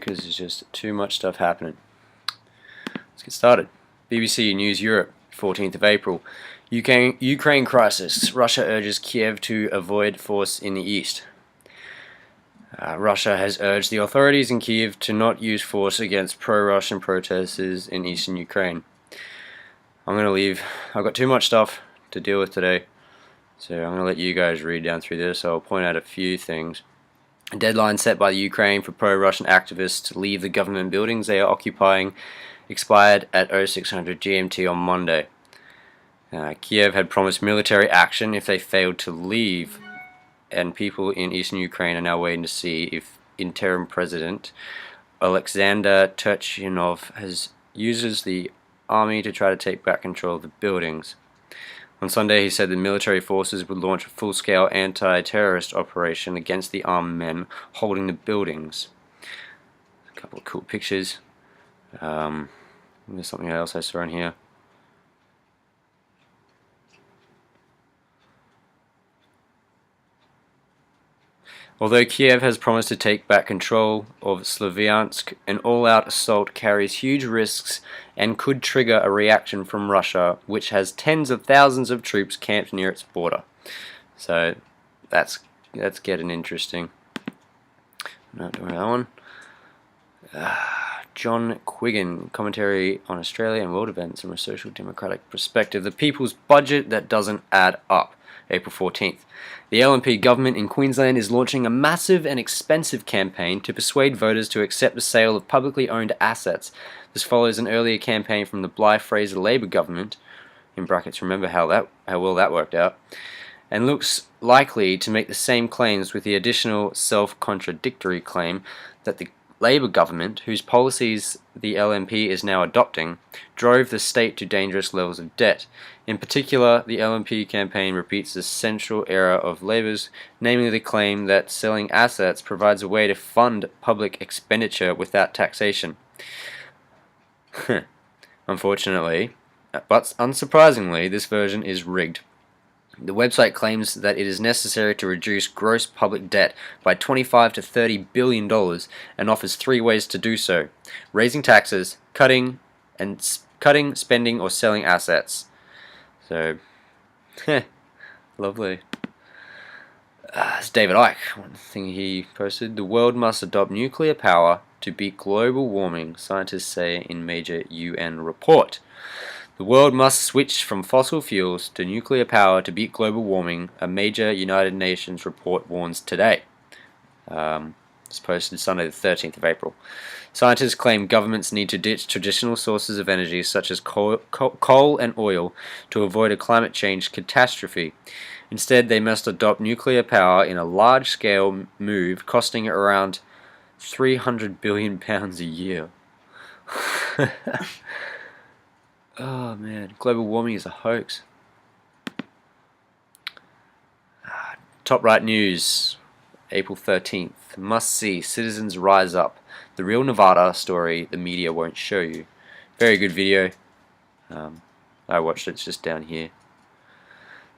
because there's just too much stuff happening. Let's get started. BBC News Europe, 14th of April. Ukraine crisis. Russia urges Kiev to avoid force in the east. Russia has urged the authorities in Kiev to not use force against pro-Russian protesters in eastern Ukraine. I'm going to leave. I've got too much stuff to deal with today, so I'm going to let you guys read down through this. I'll point out a few things. A deadline set by the Ukraine for pro-Russian activists to leave the government buildings they are occupying expired at 0600 GMT on Monday. Kiev had promised military action if they failed to leave, and people in eastern Ukraine are now waiting to see if interim president Alexander Turchinov uses the army to try to take back control of the buildings. On Sunday, he said the military forces would launch a full-scale anti-terrorist operation against the armed men holding the buildings. A couple of cool pictures. There's something else I saw in here. Although Kiev has promised to take back control of Slavyansk, an all-out assault carries huge risks and could trigger a reaction from Russia, which has tens of thousands of troops camped near its border. So that's getting interesting. Not doing that one. John Quiggin, commentary on Australia and world events from a social democratic perspective. The people's budget that doesn't add up. April 14th. The LNP government in Queensland is launching a massive and expensive campaign to persuade voters to accept the sale of publicly owned assets. This follows an earlier campaign from the Bligh-Fraser Labor government, in brackets remember how well that worked out, and looks likely to make the same claims with the additional self-contradictory claim that the Labor government, whose policies the LNP is now adopting, drove the state to dangerous levels of debt. In particular, the LNP campaign repeats the central error of Labor's, namely the claim that selling assets provides a way to fund public expenditure without taxation. Unfortunately, but unsurprisingly, this version is rigged. The website claims that it is necessary to reduce gross public debt by $25 to $30 billion and offers three ways to do so: raising taxes, cutting, spending, or selling assets. So, lovely. It's David Icke. One thing he posted: the world must adopt nuclear power to beat global warming, scientists say in major UN report. The world must switch from fossil fuels to nuclear power to beat global warming, a major United Nations report warns today. It's posted Sunday the 13th of April. Scientists claim governments need to ditch traditional sources of energy such as coal and oil to avoid a climate change catastrophe. Instead, they must adopt nuclear power in a large-scale move costing around £300 billion a year. Oh man, global warming is a hoax. Top right news, April 13th. Must see, citizens rise up. The real Nevada story the media won't show you. Very good video. I watched it, it's just down here.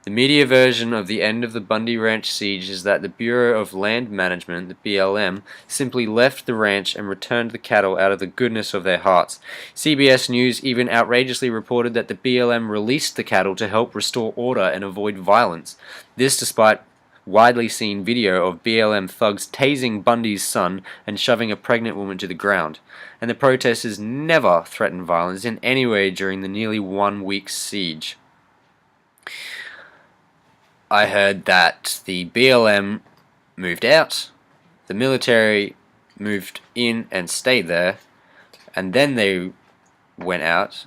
The media version of the end of the Bundy Ranch siege is that the Bureau of Land Management, the BLM, simply left the ranch and returned the cattle out of the goodness of their hearts. CBS News even outrageously reported that the BLM released the cattle to help restore order and avoid violence. This despite widely seen video of BLM thugs tasing Bundy's son and shoving a pregnant woman to the ground. And the protesters never threatened violence in any way during the nearly 1 week siege. I heard that the BLM moved out, the military moved in and stayed there, and then they went out.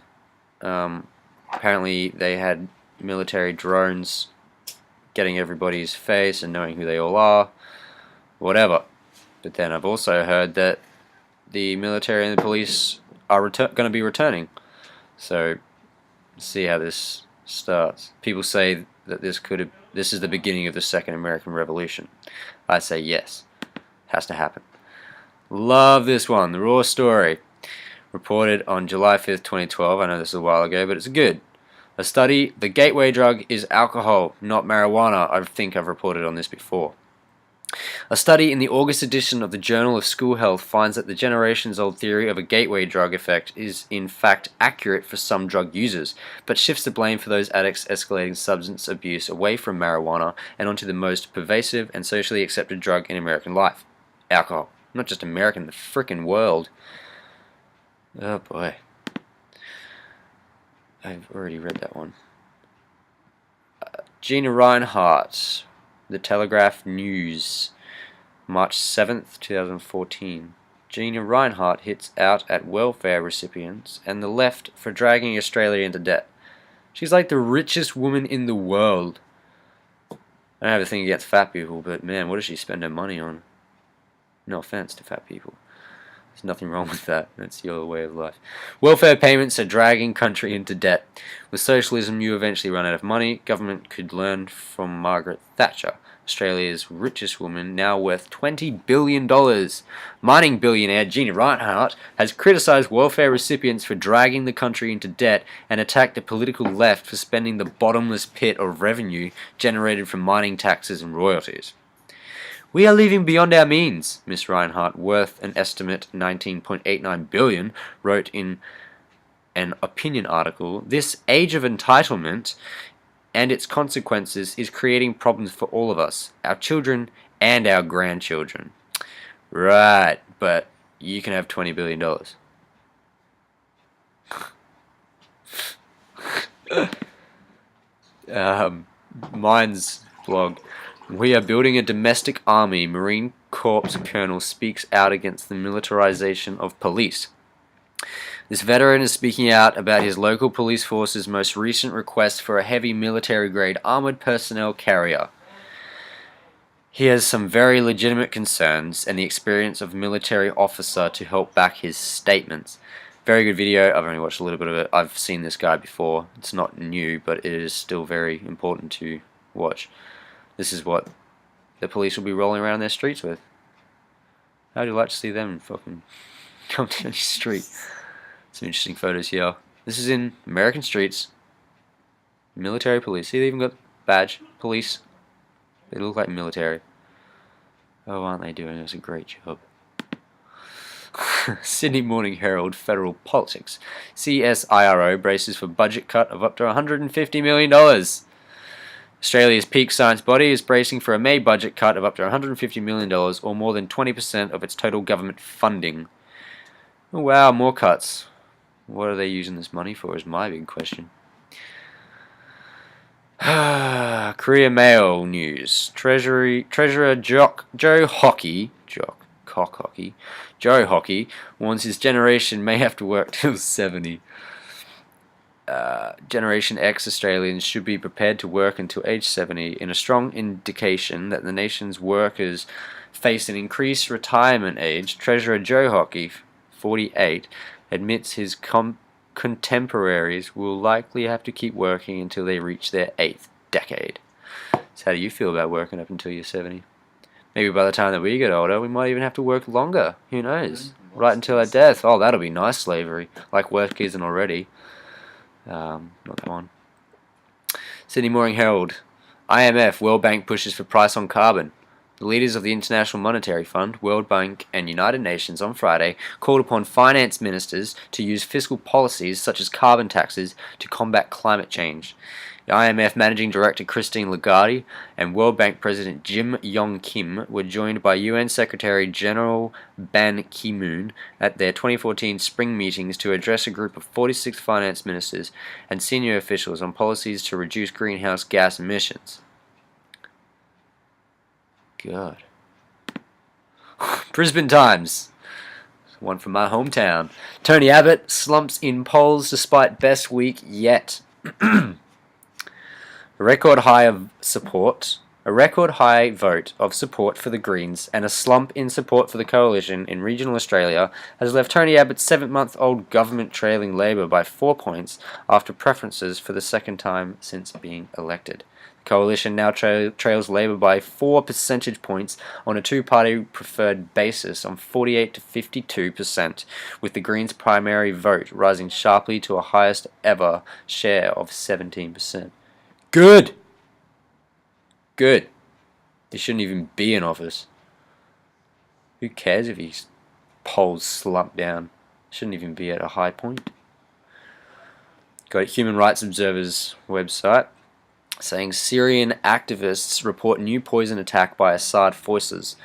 Apparently they had military drones getting everybody's face and knowing who they all are, whatever. But then I've also heard that the military and the police are going to be returning. So, see how this starts. People say that this is the beginning of the Second American Revolution. I say yes. Has to happen. Love this one. The raw story. Reported on July 5th, 2012. I know this is a while ago, but it's good. A study, the gateway drug is alcohol, not marijuana. I think I've reported on this before. A study in the August edition of the Journal of School Health finds that the generations-old theory of a gateway drug effect is in fact accurate for some drug users, but shifts the blame for those addicts escalating substance abuse away from marijuana and onto the most pervasive and socially accepted drug in American life: alcohol. Not just American, the frickin' world. Oh boy. I've already read that one. Gina Rinehart, The Telegraph News, March 7th, 2014. Gina Rinehart hits out at welfare recipients and the left for dragging Australia into debt. She's like the richest woman in the world. I don't have a thing against fat people, but man, what does she spend her money on? No offense to fat people. There's nothing wrong with that. That's your way of life. Welfare payments are dragging country into debt. With socialism, you eventually run out of money. Government could learn from Margaret Thatcher, Australia's richest woman, now worth $20 billion. Mining billionaire Gina Rinehart has criticised welfare recipients for dragging the country into debt and attacked the political left for spending the bottomless pit of revenue generated from mining taxes and royalties. "We are living beyond our means," Miss Rinehart, worth an estimate $19.89 billion, wrote in an opinion article. "This age of entitlement and its consequences is creating problems for all of us, our children and our grandchildren." Right, but you can have $20 billion. Mine's blog. "We are building a domestic army. Marine Corps colonel speaks out against the militarization of police." This veteran is speaking out about his local police force's most recent request for a heavy military-grade armored personnel carrier. He has some very legitimate concerns and the experience of a military officer to help back his statements. Very good video. I've only watched a little bit of it. I've seen this guy before. It's not new, but it is still very important to watch. This is what the police will be rolling around their streets with. How'd you like to see them fucking come down the street? Some interesting photos here. This is in American streets. Military police. See, they even got badge. Police. They look like military. Oh, aren't they doing us a great job? Sydney Morning Herald, federal politics. CSIRO braces for budget cut of up to $150 million. Australia's peak science body is bracing for a May budget cut of up to $150 million, or more than 20% of its total government funding. Oh, wow, more cuts. What are they using this money for is my big question. Korea Mail News. Treasurer Joe Hockey warns his generation may have to work till 70. Generation X Australians should be prepared to work until age 70 in a strong indication that the nation's workers face an increased retirement age. Treasurer Joe Hockey, 48, admits his contemporaries will likely have to keep working until they reach their 8th decade. So how do you feel about working up until you're 70? Maybe by the time that we get older, we might even have to work longer. Who knows? Right until our death. Oh, that'll be nice slavery. Like work isn't already. Not that one. Sydney Morning Herald. IMF, World Bank pushes for price on carbon. The leaders of the International Monetary Fund, World Bank and United Nations on Friday called upon finance ministers to use fiscal policies such as carbon taxes to combat climate change. The IMF Managing Director Christine Lagarde and World Bank President Jim Yong Kim were joined by UN Secretary General Ban Ki-moon at their 2014 spring meetings to address a group of 46 finance ministers and senior officials on policies to reduce greenhouse gas emissions. God. Brisbane Times. One from my hometown. Tony Abbott slumps in polls despite best week yet. A record high vote of support for the Greens and a slump in support for the coalition in regional Australia has left Tony Abbott's 7-month-old government trailing Labor by 4 points after preferences for the second time since being elected. The coalition now trails Labor by 4 percentage points on a two-party preferred basis on 48 to 52%, with the Greens' primary vote rising sharply to a highest ever share of 17%. Good! Good. He shouldn't even be in office. Who cares if his poles slump down? Shouldn't even be at a high point. Got Human Rights Observer's website saying Syrian activists report new poison attack by Assad forces.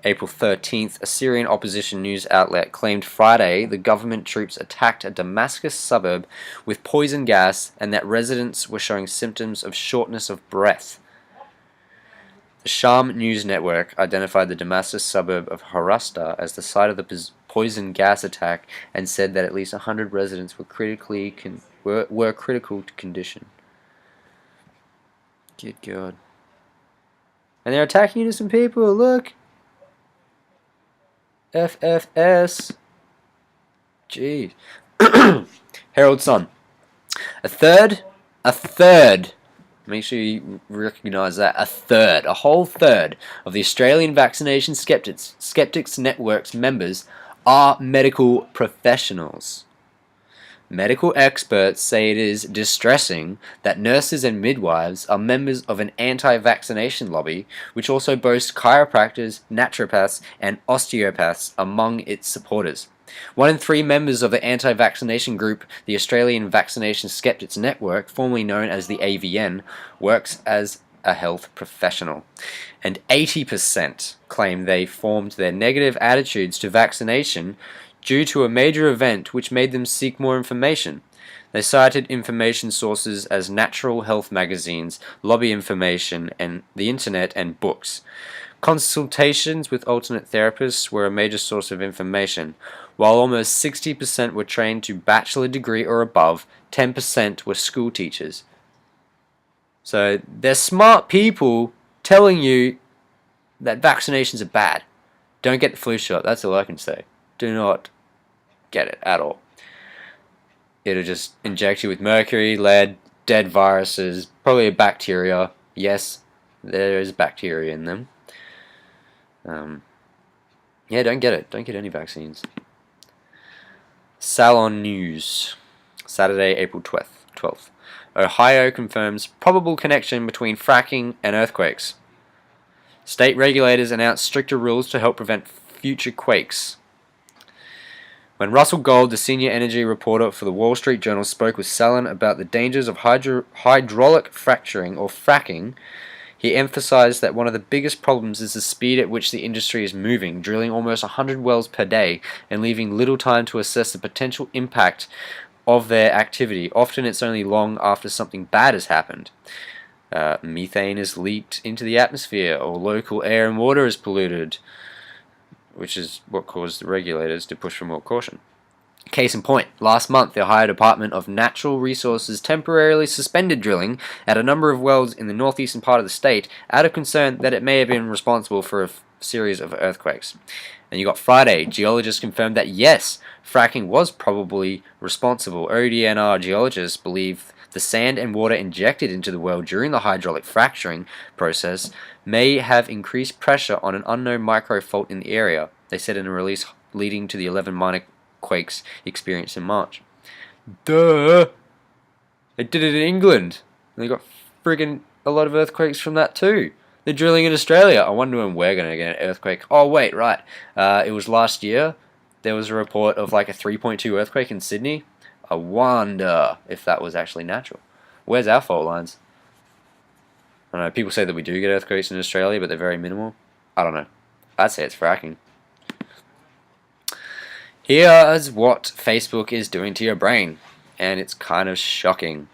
April 13th, a Syrian opposition news outlet claimed Friday the government troops attacked a Damascus suburb with poison gas and that residents were showing symptoms of shortness of breath. The Sham News Network identified the Damascus suburb of Harasta as the site of the poison gas attack and said that at least 100 residents were critical to condition. Good God. And they're attacking innocent people, look! FFS. Jeez. Herald Sun. A third, make sure you recognize that, a whole third of the Australian Vaccination Skeptics Network's members are medical professionals. Medical experts say it is distressing that nurses and midwives are members of an anti-vaccination lobby, which also boasts chiropractors, naturopaths, and osteopaths among its supporters. 1 in 3 members of the anti-vaccination group, the Australian Vaccination Skeptics Network, formerly known as the AVN, works as a health professional. And 80% claim they formed their negative attitudes to vaccination due to a major event which made them seek more information. They cited information sources as natural health magazines, lobby information, and the internet and books. Consultations with alternate therapists were a major source of information. While almost 60% were trained to bachelor degree or above, 10% were school teachers. So they're smart people telling you that vaccinations are bad. Don't get the flu shot, that's all I can say. Do not get it at all. It'll just inject you with mercury, lead, dead viruses, probably a bacteria. Yes, there is bacteria in them. Yeah, don't get it. Don't get any vaccines. Salon News, Saturday, April 12th. Ohio confirms probable connection between fracking and earthquakes. State regulators announced stricter rules to help prevent future quakes. When Russell Gold, the senior energy reporter for the Wall Street Journal, spoke with Salon about the dangers of hydraulic fracturing or fracking, he emphasized that one of the biggest problems is the speed at which the industry is moving, drilling almost 100 wells per day and leaving little time to assess the potential impact of their activity. Often it's only long after something bad has happened. Methane is leaked into the atmosphere, or local air and water is polluted, which is what caused the regulators to push for more caution. Case in point, last month the Ohio Department of Natural Resources temporarily suspended drilling at a number of wells in the northeastern part of the state out of concern that it may have been responsible for a series of earthquakes. And you got Friday, geologists confirmed that yes, fracking was probably responsible. ODNR geologists believe the sand and water injected into the well during the hydraulic fracturing process may have increased pressure on an unknown microfault in the area, they said in a release leading to the 11 minor quakes experienced in March. Duh! They did it in England. They got friggin' a lot of earthquakes from that too. They're drilling in Australia. I wonder when we're going to get an earthquake. Oh wait, right. It was last year. There was a report of like a 3.2 earthquake in Sydney. I wonder if that was actually natural. Where's our fault lines? I don't know, people say that we do get earthquakes in Australia, but they're very minimal. I don't know. I'd say it's fracking. Here's what Facebook is doing to your brain, and it's kind of shocking.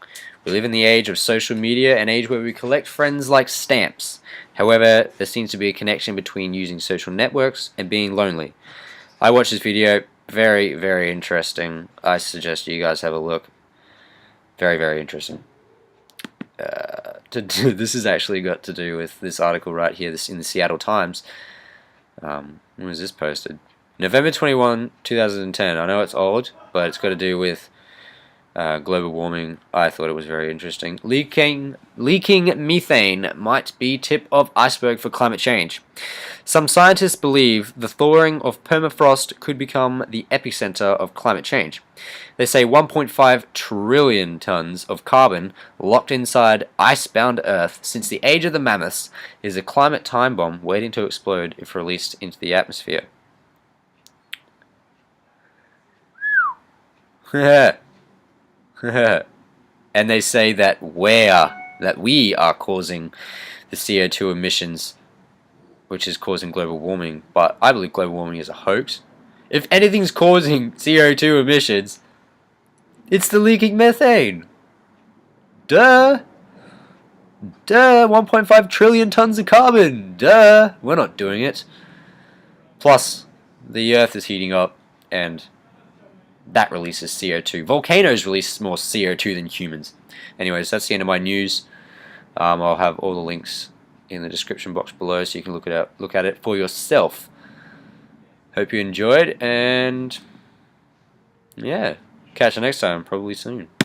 We live in the age of social media, an age where we collect friends like stamps. However, there seems to be a connection between using social networks and being lonely. I watched this video. Very, very interesting. I suggest you guys have a look. Very, very interesting. This has actually got to do with this article right here, this in the Seattle Times. When was this posted? November 21, 2010. I know it's old, but it's got to do with global warming. I thought it was very interesting. Leaking methane might be tip of iceberg for climate change. Some scientists believe the thawing of permafrost could become the epicenter of climate change. They say 1.5 trillion tons of carbon locked inside icebound Earth since the age of the mammoths is a climate time bomb waiting to explode if released into the atmosphere. And they say that we are causing the CO2 emissions, which is causing global warming. But I believe global warming is a hoax. If anything's causing CO2 emissions, it's the leaking methane. Duh. Duh. 1.5 trillion tons of carbon. Duh. We're not doing it. Plus, the Earth is heating up, and that releases CO2. Volcanoes release more CO2 than humans. Anyways, that's the end of my news. I'll have all the links in the description box below, so you can look at it for yourself. Hope you enjoyed, and yeah, catch you next time, probably soon.